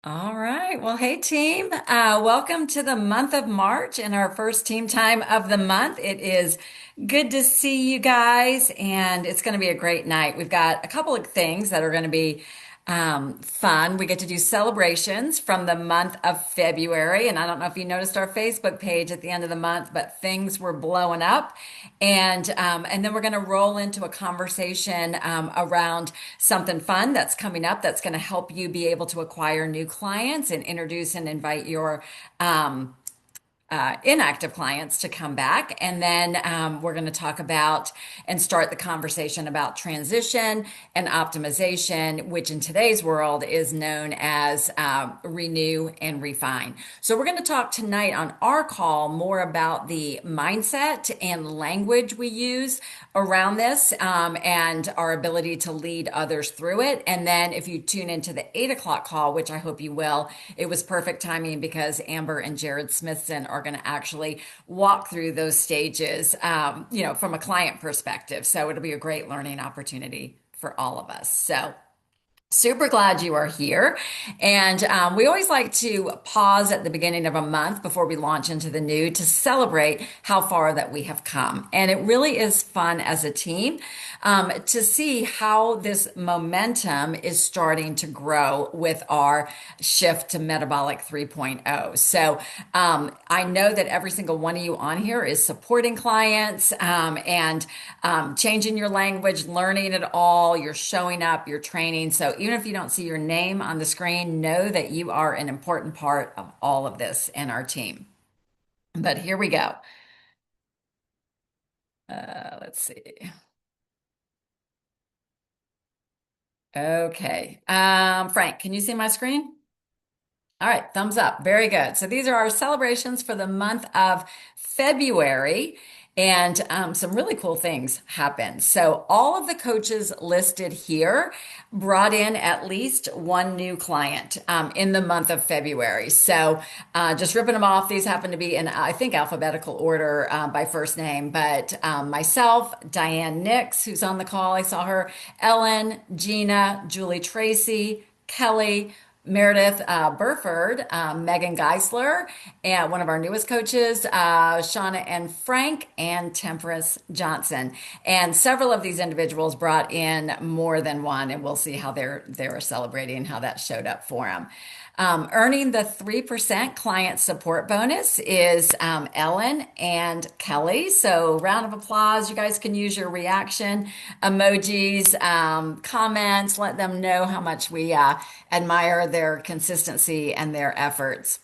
All right. Well, hey, team. Welcome to the month of March and our first team time of the month. It is good to see you guys, and it's going to be a great night. We've got a couple of things that are going to be fun. We get to do celebrations from the month of February. And I don't know if you noticed our Facebook page at the end of the month, but things were blowing up. And then we're going to roll into a conversation around something fun that's coming up that's going to help you be able to acquire new clients and introduce and invite your inactive clients to come back. And then we're going to talk about and start the conversation about transition and optimization, which in today's world is known as renew and refine. So we're going to talk tonight on our call more about the mindset and language we use around this and our ability to lead others through it. And then if you tune into the 8 o'clock call, which I hope you will, it was perfect timing because Amber and Jared Smithson are going to actually walk through those stages, from a client perspective. So it'll be a great learning opportunity for all of us. So super glad you are here. And we always like to pause at the beginning of a month before we launch into the new to celebrate how far that we have come. And it really is fun as a team to see how this momentum is starting to grow with our shift to Metabolic 3.0. So I know that every single one of you on here is supporting clients and changing your language, learning it all. You're showing up, you're training. So even if you don't see your name on the screen, know that you are an important part of all of this in our team. But here we go. Let's see. Okay. Frank, can you see my screen? All right, thumbs up. Very good. So these are our celebrations for the month of February, and some really cool things happened. So all of the coaches listed here brought in at least one new client in the month of February. So just ripping them off. These happen to be in, I think, alphabetical order by first name, but myself, Diane Nix, who's on the call, I saw her, Ellen, Gina, Julie Tracy, Kelly, Meredith Burford, Megan Geisler, and one of our newest coaches, Shauna and Frank, and Temperance Johnson. And several of these individuals brought in more than one, and we'll see how they're celebrating, how that showed up for them. Earning the 3% client support bonus is Ellen and Kelly. So, round of applause. You guys can use your reaction emojis, comments, let them know how much we admire their consistency and their efforts.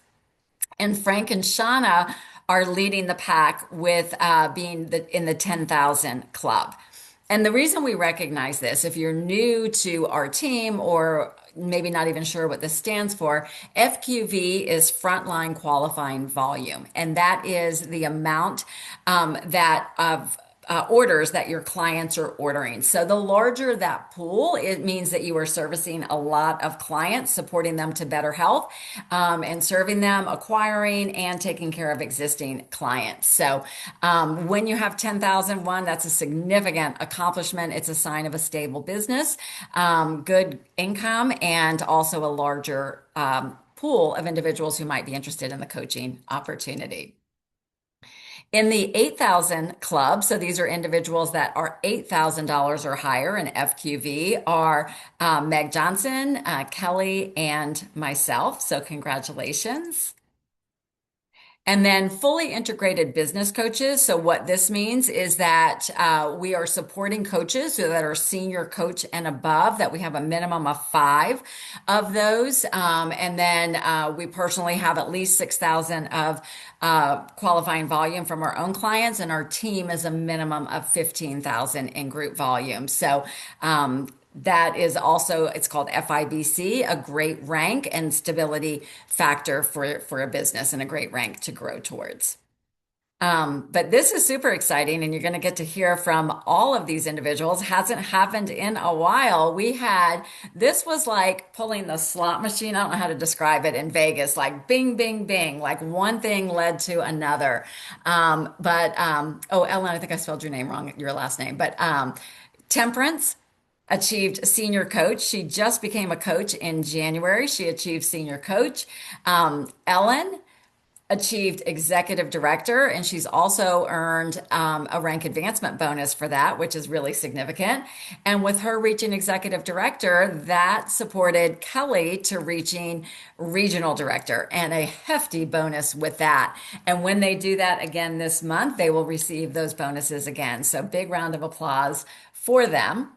And Frank and Shauna are leading the pack with being in the 10,000 club. And the reason we recognize this, if you're new to our team or maybe not even sure what this stands for, FQV is frontline qualifying volume. And that is the amount that of orders that your clients are ordering. So the larger that pool, it means that you are servicing a lot of clients, supporting them to better health, and serving them, acquiring, and taking care of existing clients. So when you have 10,001, that's a significant accomplishment. It's a sign of a stable business, good income, and also a larger pool of individuals who might be interested in the coaching opportunity. In the 8,000 club, so these are individuals that are $8,000 or higher in FQV, are Meg Johnson, Kelly, and myself. So congratulations. And then fully integrated business coaches. So what this means is that we are supporting coaches so that are senior coach and above, that we have a minimum of five of those. And then we personally have at least 6,000 of qualifying volume from our own clients, and our team is a minimum of 15,000 in group volume. So that is also, it's called FIBC, a great rank and stability factor for a business, and a great rank to grow towards. But this is super exciting, and you're going to get to hear from all of these individuals. Hasn't happened in a while. This was like pulling the slot machine. I don't know how to describe it in Vegas, like bing, bing, bing, like one thing led to another. Oh, Ellen, I think I spelled your name wrong, your last name, but Temperance. achieved senior coach. She just became a coach in January. She achieved senior coach. Ellen achieved executive director, and she's also earned a rank advancement bonus for that, which is really significant. And with her reaching executive director, that supported Kelly to reaching regional director and a hefty bonus with that. And when they do that again this month, they will receive those bonuses again. So big round of applause for them.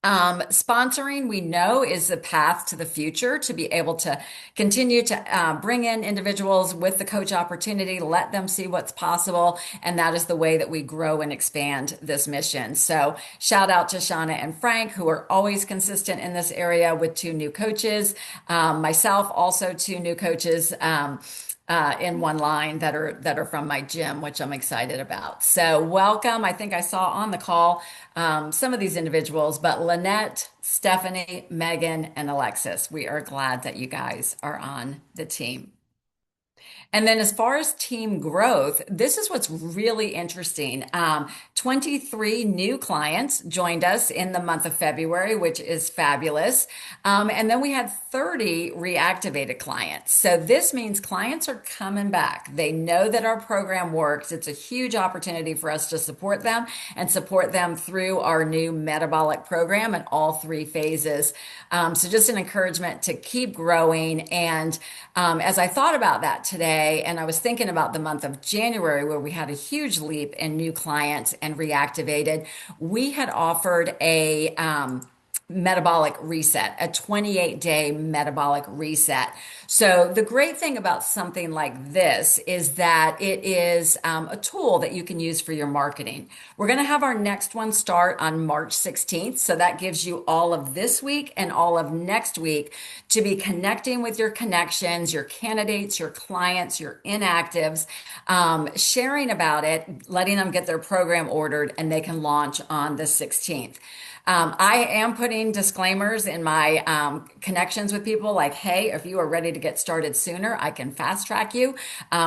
Sponsoring, we know, is the path to the future to be able to continue to bring in individuals with the coach opportunity, let them see what's possible. And that is the way that we grow and expand this mission. So, shout out to Shauna and Frank, who are always consistent in this area with two new coaches. Myself, also two new coaches. In one line that are from my gym, which I'm excited about. So welcome. I think I saw on the call some of these individuals, but Lynette, Stephanie, Megan, and Alexis, we are glad that you guys are on the team. And then as far as team growth, this is what's really interesting. 23 new clients joined us in the month of February, which is fabulous. And then we had 30 reactivated clients. So this means clients are coming back. They know that our program works. It's a huge opportunity for us to support them and support them through our new metabolic program in all three phases. So just an encouragement to keep growing. And as I thought about that today, and I was thinking about the month of January where we had a huge leap in new clients and reactivated, we had offered a metabolic reset, a 28-day metabolic reset. So the great thing about something like this is that it is a tool that you can use for your marketing. We're going to have our next one start on March 16th. So that gives you all of this week and all of next week to be connecting with your connections, your candidates, your clients, your inactives, sharing about it, letting them get their program ordered, and they can launch on the 16th. I am putting disclaimers in my connections with people like, hey, if you are ready to get started sooner, I can fast track you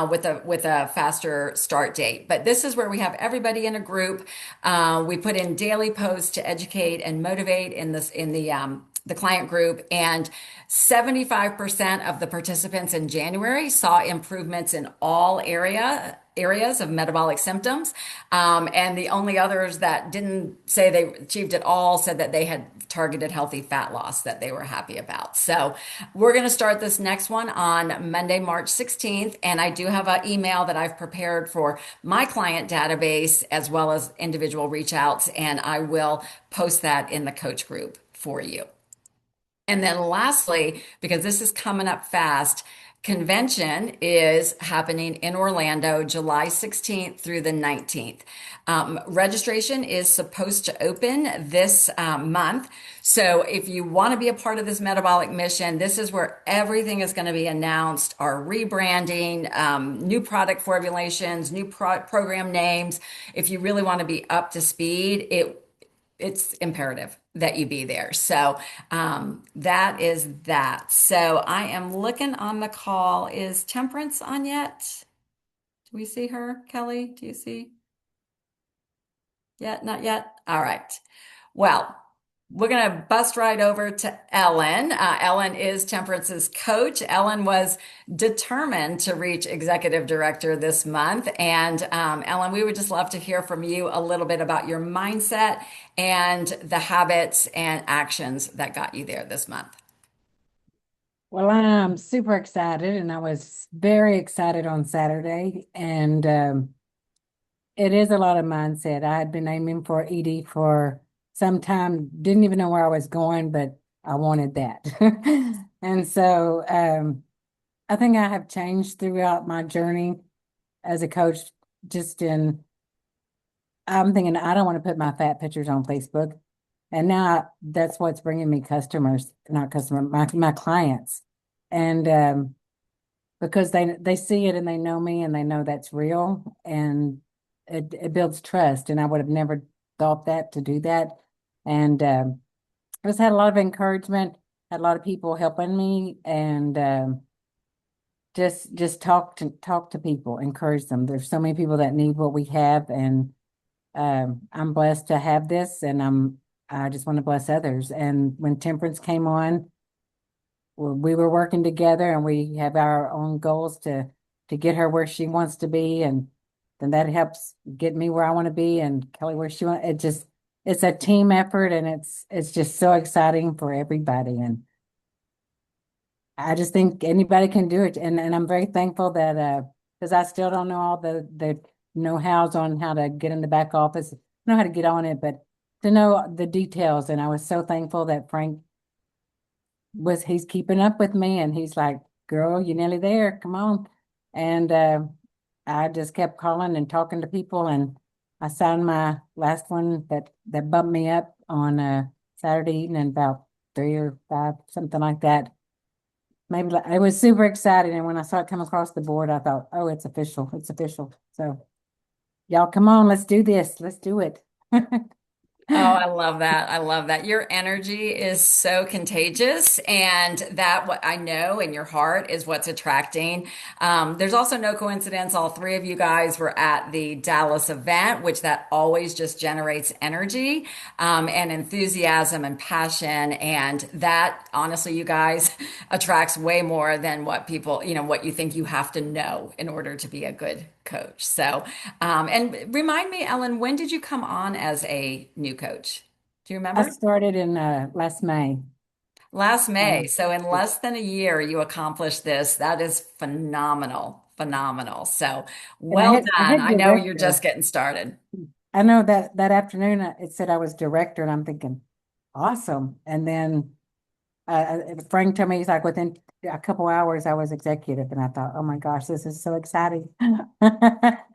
with a faster start date. But this is where we have everybody in a group. We put in daily posts to educate and motivate in the client group, and 75% of the participants in January saw improvements in all areas of metabolic symptoms. And the only others that didn't say they achieved it all said that they had targeted healthy fat loss that they were happy about. So we're going to start this next one on Monday, March 16th. And I do have an email that I've prepared for my client database as well as individual reach outs. And I will post that in the coach group for you. And then lastly, because this is coming up fast, convention is happening in Orlando, July 16th through the 19th. Registration is supposed to open this month. So if you want to be a part of this metabolic mission, this is where everything is going to be announced, our rebranding, new product formulations, new program names. If you really want to be up to speed, it's imperative that you be there. So that is that. So I am looking on the call. Is Temperance on yet? Do we see her, Kelly? Do you see? Yet? Not yet? All right. Well, we're going to bust right over to Ellen. Ellen is Temperance's coach. Ellen was determined to reach executive director this month. And Ellen, we would just love to hear from you a little bit about your mindset and the habits and actions that got you there this month. Well, I'm super excited, and I was very excited on Saturday. And it is a lot of mindset. I had been aiming for ED for some time, didn't even know where I was going, but I wanted that. And so I think I have changed throughout my journey as a coach, just in, I'm thinking I don't want to put my fat pictures on Facebook. And now that's what's bringing me customers, not customer, my clients. And because they see it and they know me and they know that's real, and it builds trust. And I would have never thought that to do that. And I just had a lot of encouragement, had a lot of people helping me, and just talk to people, encourage them. There's so many people that need what we have, and I'm blessed to have this, and I just want to bless others. And when Temperance came on, we were working together and we have our own goals to get her where she wants to be. And then that helps get me where I want to be and Kelly where she wants. It's a team effort and it's just so exciting for everybody. And I just think anybody can do it. And I'm very thankful that, because I still don't know all the know-hows on how to get in the back office, know how to get on it, but to know the details. And I was so thankful that Frank he's keeping up with me and he's like, girl, you're nearly there. Come on. And I just kept calling and talking to people and I signed my last one that bumped me up on Saturday evening about 3 or 5, something like that. Maybe it was super exciting. And when I saw it come across the board, I thought, oh, it's official. It's official. So y'all come on, let's do this. Let's do it. Oh, I love that. I love that. Your energy is so contagious, and that what I know in your heart is what's attracting. There's also no coincidence. All three of you guys were at the Dallas event, which that always just generates energy, and enthusiasm and passion. And that, honestly, you guys attracts way more than what people, what you think you have to know in order to be a good coach. So, and remind me, Ellen, when did you come on as a new coach? Do you I remember? started in last May. Last May. Um, So in less than a year, you accomplished this. That is phenomenal, phenomenal. So and well I done. had I know you're director. just getting started. I know that afternoon it said I was director, and I'm thinking, awesome. And then Frank told me he's like within a couple hours I was executive, and I thought, oh my gosh, this is so exciting.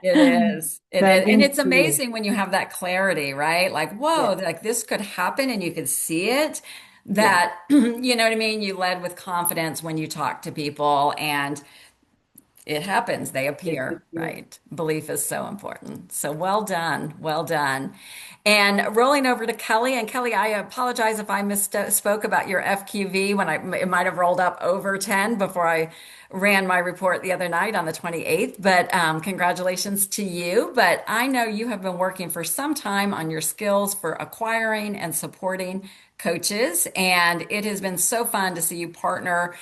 It is. It So is. And thank it's you. amazing when you have that clarity, right? Like, whoa, Yeah, like this could happen and you could see it. yeah. That, you know what I mean? You led with confidence when you talk to people and it happens, they It appear, did. right? Belief is so important. So well done, well done. And rolling over to Kelly, and Kelly, I apologize if I misspoke about your FQV when it might have rolled up over 10 before I ran my report the other night on the 28th. But congratulations to you. But I know you have been working for some time on your skills for acquiring and supporting coaches. And it has been so fun to see you partner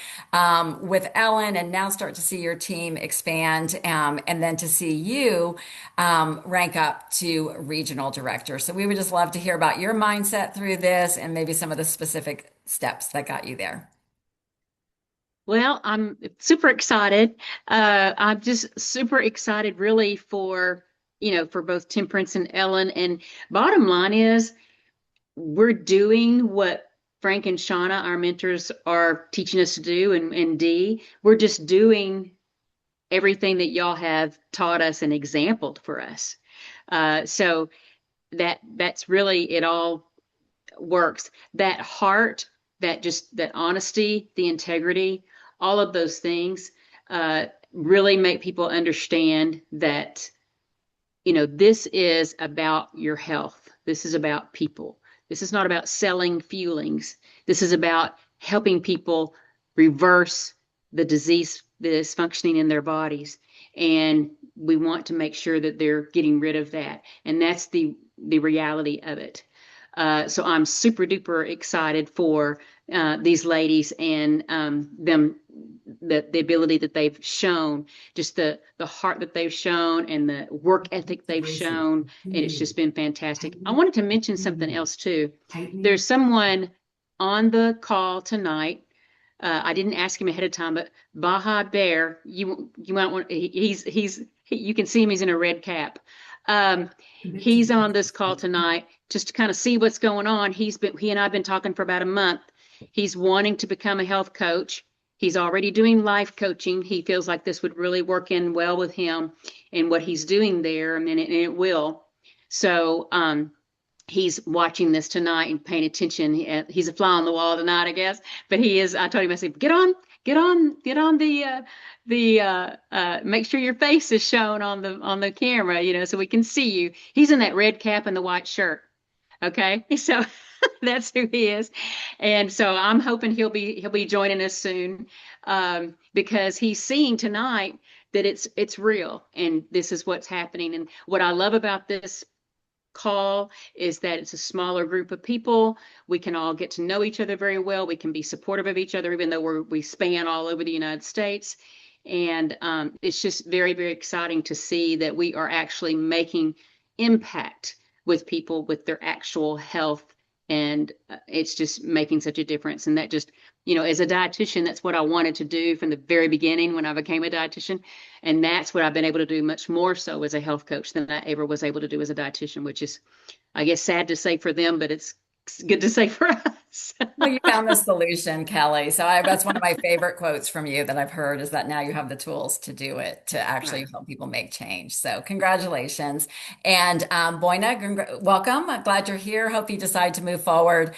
with Ellen and now start to see your team expand and then to see you rank up to regional director. So we would just love to hear about your mindset through this and maybe some of the specific steps that got you there. Well, I'm super excited. I'm just super excited really for, for both Temperance and Ellen. And bottom line is we're doing what Frank and Shauna, our mentors, are teaching us to do and Dee. We're just doing everything that y'all have taught us and exampled for us. So that's really it all works. That heart, that honesty, the integrity, all of those things really make people understand that, this is about your health. This is about people. This is not about selling feelings. This is about helping people reverse the disease that is functioning in their bodies. And we want to make sure that they're getting rid of that. And that's the reality of it. So I'm super duper excited for these ladies and them, the ability that they've shown, just the heart that they've shown and the work ethic they've shown. And it's just been fantastic. I wanted to mention something else too. There's someone on the call tonight. I didn't ask him ahead of time, but Baja Bear, you might want. You can see him. He's in a red cap. He's on this call tonight just to kind of see what's going on. He and I have been talking for about a month. He's wanting to become a health coach. He's already doing life coaching. He feels like this would really work in well with him and what he's doing there, and it will. So he's watching this tonight and paying attention. He's a fly on the wall tonight, I guess. But he is. I told him, I said, get on the make sure your face is shown on the camera, so we can see you. He's in that red cap and the white shirt. Okay, so that's who he is, and so I'm hoping he'll be joining us soon, because he's seeing tonight that it's real and this is what's happening. And what I love about this call is that it's a smaller group of people. We can all get to know each other very well. We can be supportive of each other, even though we span all over the United States. And it's just very, very exciting to see that we are actually making impact with people with their actual health. And it's just making such a difference. And that just, as a dietitian, that's what I wanted to do from the very beginning when I became a dietitian. And that's what I've been able to do much more so as a health coach than I ever was able to do as a dietitian, which is, I guess, sad to say for them, but it's good to say for us. Well, you found the solution, Kelly. So that's one of my favorite quotes from you that I've heard is that now you have the tools to do it, to actually Right. help people make change. So congratulations. And Boyna, welcome. I'm glad you're here. Hope you decide to move forward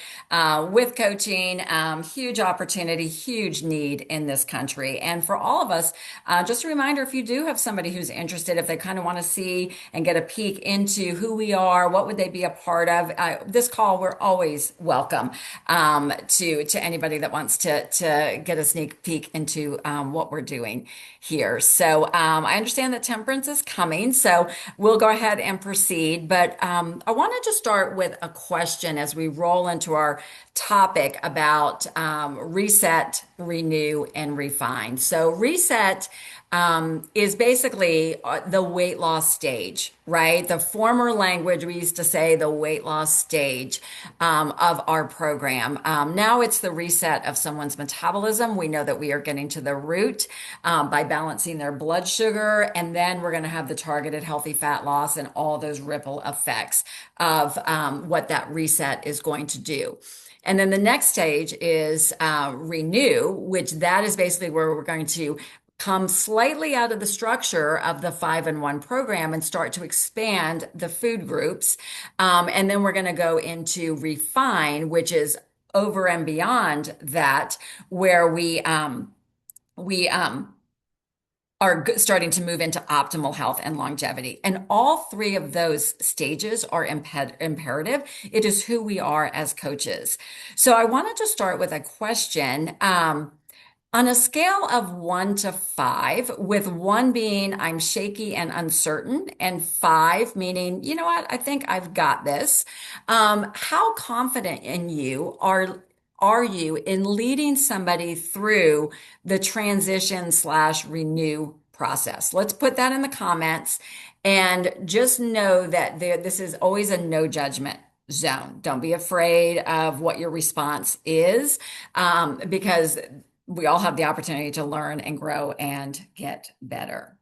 with coaching. Huge opportunity, huge need in this country. And for all of us, just a reminder, if you do have somebody who's interested, if they kind of want to see and get a peek into who we are, what would they be a part of? This call, we're always welcome to anybody that wants to get a sneak peek into what we're doing here. So I understand that temperance is coming, so we'll go ahead and proceed. But I wanted to start with a question as we roll into our topic about reset, renew, and refine. So reset is basically the weight loss stage, right? The former language, we used to say the weight loss stage of our program. Now it's the reset of someone's metabolism. We know that we are getting to the root by balancing their blood sugar, and then we're going to have the targeted healthy fat loss and all those ripple effects of what that reset is going to do. And then the next stage is renew, which that is basically where we're going to come slightly out of the structure of the 5-in-1 program and start to expand the food groups. And then we're going to go into refine, which is over and beyond that, where we are starting to move into optimal health and longevity. And all three of those stages are imperative. It is who we are as coaches. So I wanted to start with a question. On a scale of 1 to 5, with 1 being I'm shaky and uncertain, and 5 meaning, you know what, I think I've got this. How confident in you are you in leading somebody through the transition slash renew process? Let's put that in the comments and just know that this is always a no judgment zone. Don't be afraid of what your response is, because we all have the opportunity to learn and grow and get better.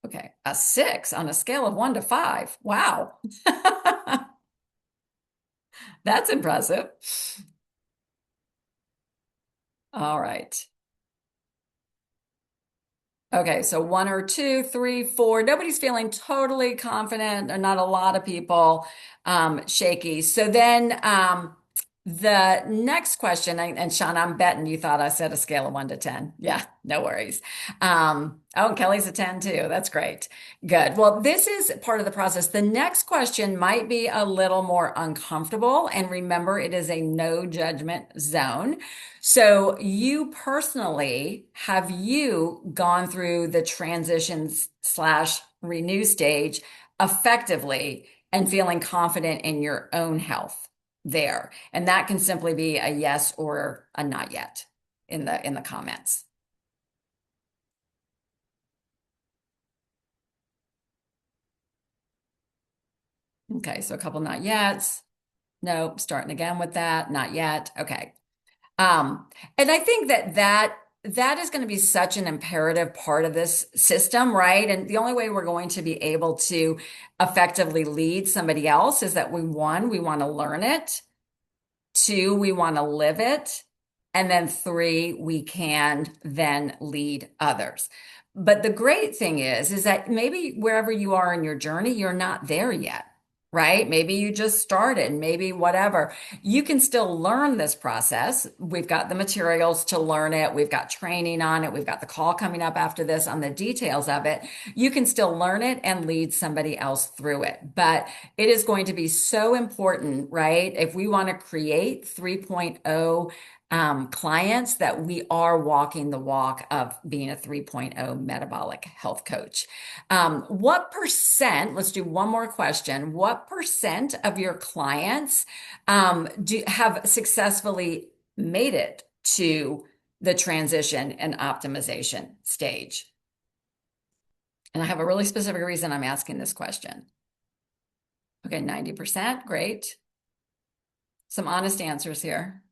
Okay, a 6 on a scale of 1 to 5. Wow. That's impressive. All right. Okay, so 1 or 2, 3, 4. Nobody's feeling totally confident, or not a lot of people shaky. So then the next question, and Sean, I'm betting you thought I said a scale of 1 to 10. Yeah, no worries. Oh, Kelly's a 10 too. That's great. Good. Well, this is part of the process. The next question might be a little more uncomfortable. And remember, it is a no judgment zone. So you personally, have you gone through the transitions slash renew stage effectively and feeling confident in your own health there? And that can simply be a yes or a not yet in the comments. Okay, so a couple not yets. Nope, starting again with that, not yet. Okay. And I think that is going to be such an imperative part of this system, right? And the only way we're going to be able to effectively lead somebody else is that we want to learn it. 2, we want to live it. And then 3, we can then lead others. But the great thing is that maybe wherever you are in your journey, you're not there yet, right? Maybe you just started, maybe whatever. You can still learn this process. We've got the materials to learn it. We've got training on it. We've got the call coming up after this on the details of it. You can still learn it and lead somebody else through it. But it is going to be so important, right? If we want to create 3.0 clients that we are walking the walk of being a 3.0 metabolic health coach. What percent, let's do one more question. What percent of your clients do have successfully made it to the transition and optimization stage? And I have a really specific reason I'm asking this question. Okay, 90%, great. Some honest answers here.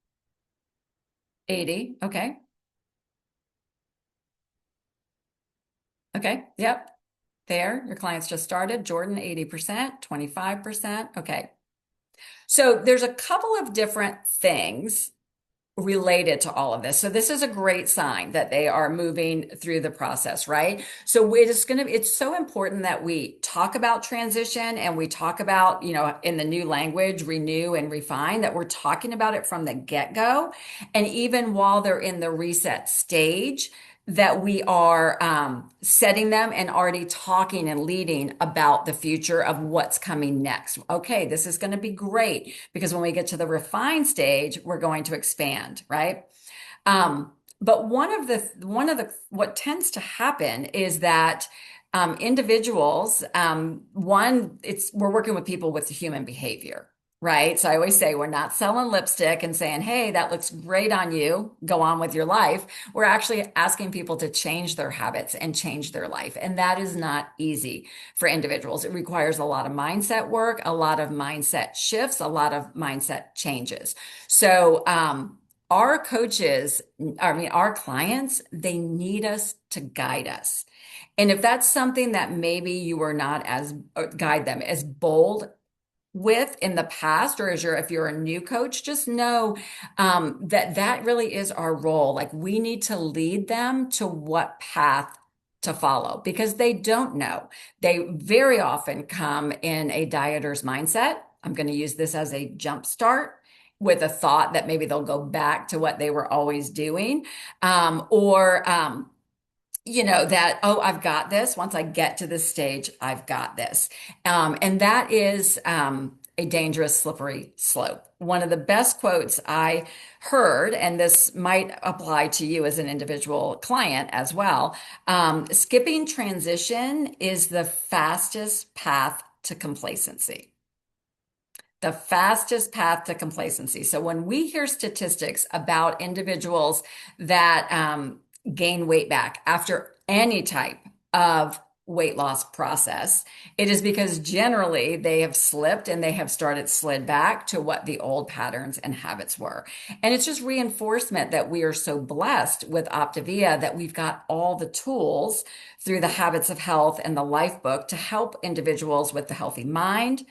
80, okay. Okay, yep. There, your clients just started. Jordan, 80%, 25%. Okay. So there's a couple of different things related to all of this. So this is a great sign that they are moving through the process, right? So it's so important that we talk about transition and we talk about, in the new language, renew and refine, that we're talking about it from the get-go. And even while they're in the reset stage, that we are setting them and already talking and leading about the future of what's coming next. Okay, this is going to be great because when we get to the refine stage, we're going to expand, right? But what tends to happen is that individuals, we're working with people with human behavior, right? So I always say we're not selling lipstick and saying, hey, that looks great on you. Go on with your life. We're actually asking people to change their habits and change their life. And that is not easy for individuals. It requires a lot of mindset work, a lot of mindset shifts, a lot of mindset changes. So, our coaches, our clients, they need us to guide us. And if that's something that maybe you were not as guide them as bold with in the past, or if you're a new coach, just know that really is our role. Like we need to lead them to what path to follow because they don't know. They very often come in a dieter's mindset. I'm going to use this as a jump start with a thought that maybe they'll go back to what they were always doing, or that, oh, I've got this. Once I get to this stage, I've got this. And that is a dangerous, slippery slope. One of the best quotes I heard, and this might apply to you as an individual client as well, skipping transition is the fastest path to complacency. The fastest path to complacency. So when we hear statistics about individuals that gain weight back after any type of weight loss process, it is because generally they have slipped and they have slid back to what the old patterns and habits were. And it's just reinforcement that we are so blessed with Optavia that we've got all the tools through the Habits of Health and the Life Book to help individuals with the healthy mind,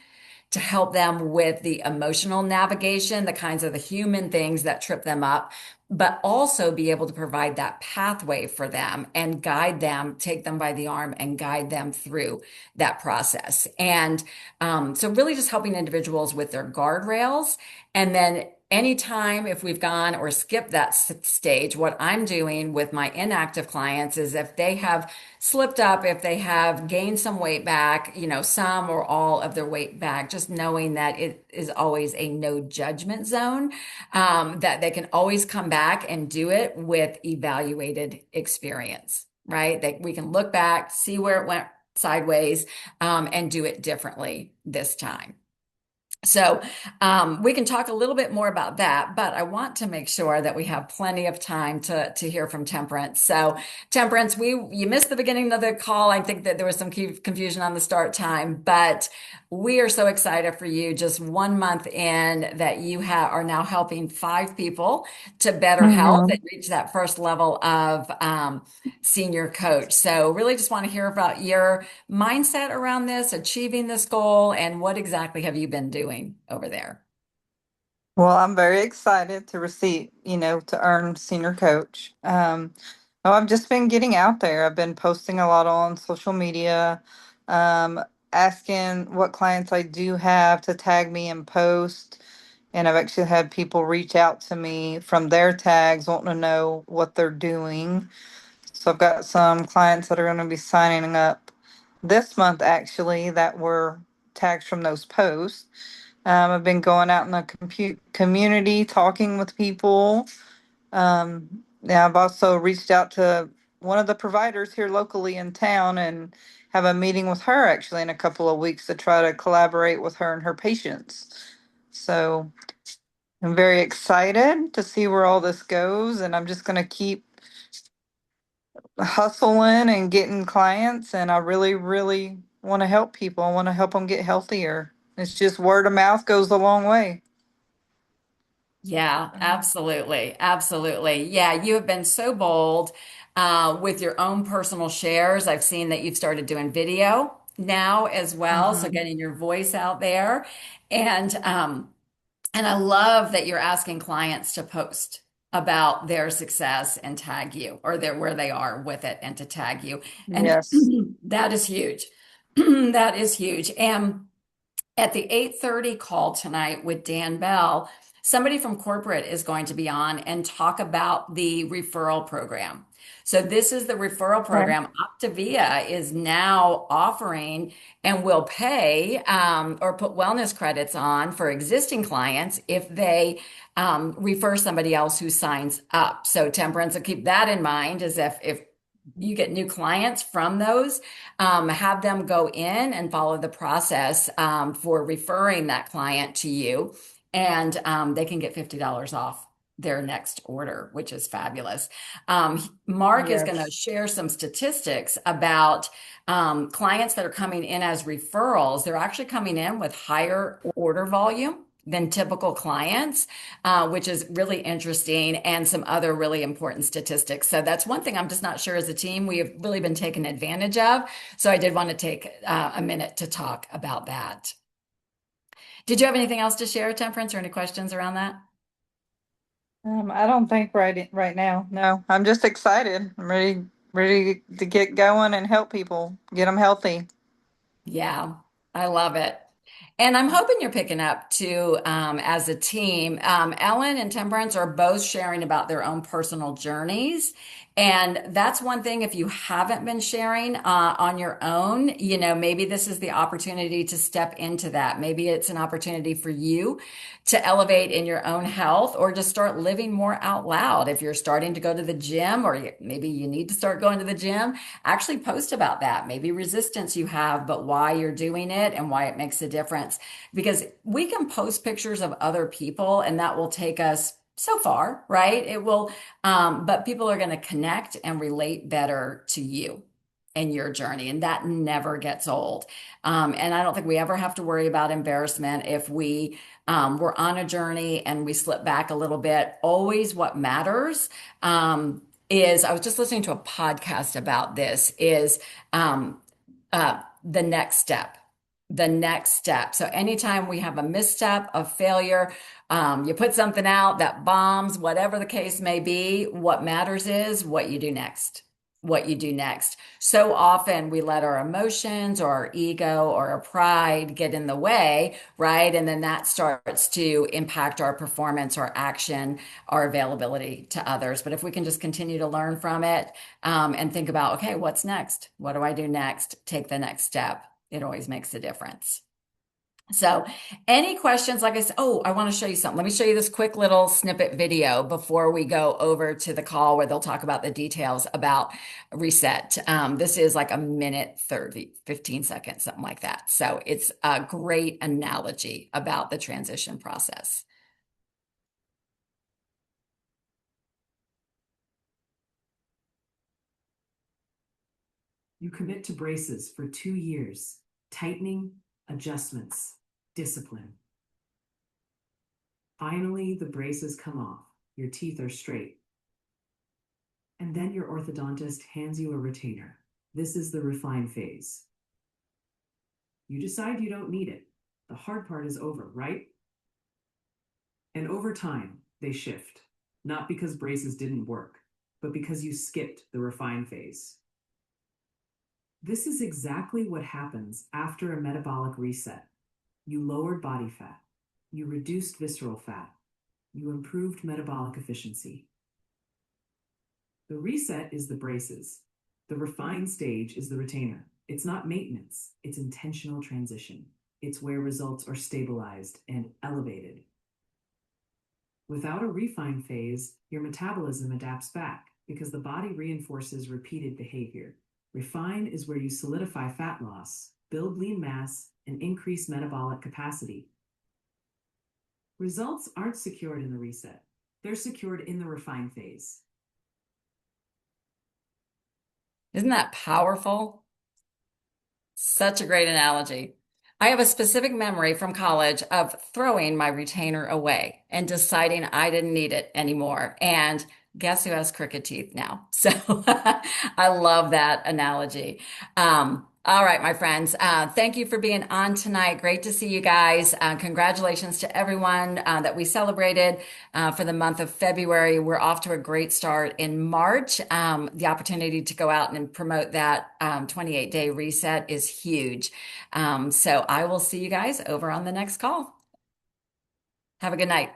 to help them with the emotional navigation, the kinds of the human things that trip them up, but also be able to provide that pathway for them and guide them, take them by the arm and guide them through that process. And so really just helping individuals with their guardrails. And then anytime if we've gone or skipped that stage, what I'm doing with my inactive clients is if they have slipped up, if they have gained some weight back, some or all of their weight back, just knowing that it is always a no judgment zone, that they can always come back and do it with evaluated experience, right? That we can look back, see where it went sideways, and do it differently this time. So we can talk a little bit more about that, but I want to make sure that we have plenty of time to hear from Temperance. So Temperance, you missed the beginning of the call. I think that there was some confusion on the start time, but we are so excited for you. Just 1 month in that you are now helping 5 people to better health and reach that first level of senior coach. So really just want to hear about your mindset around this, achieving this goal, and what exactly have you been doing over there? Well, I'm very excited to receive, to earn senior coach. I've just been getting out there. I've been posting a lot on social media, um, asking what clients I do have to tag me and post. And I've actually had people reach out to me from their tags wanting to know what they're doing. So I've got some clients that are going to be signing up this month, actually, that were tags from those posts. I've been going out in the community, talking with people, Now I've also reached out to one of the providers here locally in town and have a meeting with her actually in a couple of weeks to try to collaborate with her and her patients. So I'm very excited to see where all this goes, and I'm just going to keep hustling and getting clients. And I really, really want to help people. I want to help them get healthier. It's just word of mouth goes a long way. Yeah, absolutely. Absolutely. Yeah, you have been so bold with your own personal shares. I've seen that you've started doing video now as well, so Mhm. getting your voice out there. And and I love that you're asking clients to post about their success and tag you, or their where they are with it and to tag you. And Yes. that is huge. That is huge. And at the 8:30 call tonight with Dan Bell, somebody from corporate is going to be on and talk about the referral program. So this is the referral Okay. program Optavia is now offering and will pay or put wellness credits on for existing clients if they refer somebody else who signs up. So Temperance, so keep that in mind, as if you get new clients from those, have them go in and follow the process for referring that client to you, and they can get $50 off their next order, which is fabulous. Mark is going to Yes. share some statistics about clients that are coming in as referrals. They're actually coming in with higher order volume than typical clients, which is really interesting, and some other really important statistics. So that's one thing I'm just not sure as a team we have really been taken advantage of. So I did want to take a minute to talk about that. Did you have anything else to share, Temperance, or any questions around that? I don't think right now. No, I'm just excited. I'm ready to get going and help people get them healthy. Yeah, I love it. And I'm hoping you're picking up too, as a team. Ellen and Temperance are both sharing about their own personal journeys. And that's one thing, if you haven't been sharing on your own, maybe this is the opportunity to step into that. Maybe it's an opportunity for you to elevate in your own health, or just start living more out loud. If you're starting to go to the gym, or maybe you need to start going to the gym, actually post about that. Maybe resistance you have, but why you're doing it and why it makes a difference. Because we can post pictures of other people and that will take us so far, right? It will, but people are going to connect and relate better to you and your journey, and that never gets old. And I don't think we ever have to worry about embarrassment if we're on a journey and we slip back a little bit. Always what matters is, I was just listening to a podcast about this, is the next step. The next step. So anytime we have a misstep, a failure, you put something out that bombs, whatever the case may be, what matters is what you do next. What you do next. So often we let our emotions or our ego or our pride get in the way, right? And then that starts to impact our performance, our action, our availability to others. But if we can just continue to learn from it, and think about, okay, what's next? What do I do next? Take the next step. It always makes a difference. So, any questions? Like I said, oh, I want to show you something. Let me show you this quick little snippet video before we go over to the call where they'll talk about the details about reset. This is like a minute 30, 15 seconds, something like that. So, it's a great analogy about the transition process. You commit to braces for 2 years, tightening, adjustments, discipline. Finally, the braces come off. Your teeth are straight. And then your orthodontist hands you a retainer. This is the refine phase. You decide you don't need it. The hard part is over, right? And over time, they shift. Not because braces didn't work, but because you skipped the refine phase. This is exactly what happens after a metabolic reset. You lowered body fat. You reduced visceral fat. You improved metabolic efficiency. The reset is the braces. The refined stage is the retainer. It's not maintenance, it's intentional transition. It's where results are stabilized and elevated. Without a refine phase, your metabolism adapts back because the body reinforces repeated behavior. Refine is where you solidify fat loss, build lean mass, and increase metabolic capacity. Results aren't secured in the reset. They're secured in the refine phase. Isn't that powerful? Such a great analogy. I have a specific memory from college of throwing my retainer away and deciding I didn't need it anymore. And guess who has crooked teeth now? So I love that analogy. All right, my friends. Thank you for being on tonight. Great to see you guys. Congratulations to everyone that we celebrated for the month of February. We're off to a great start in March. The opportunity to go out and promote that 28-day reset is huge. So I will see you guys over on the next call. Have a good night.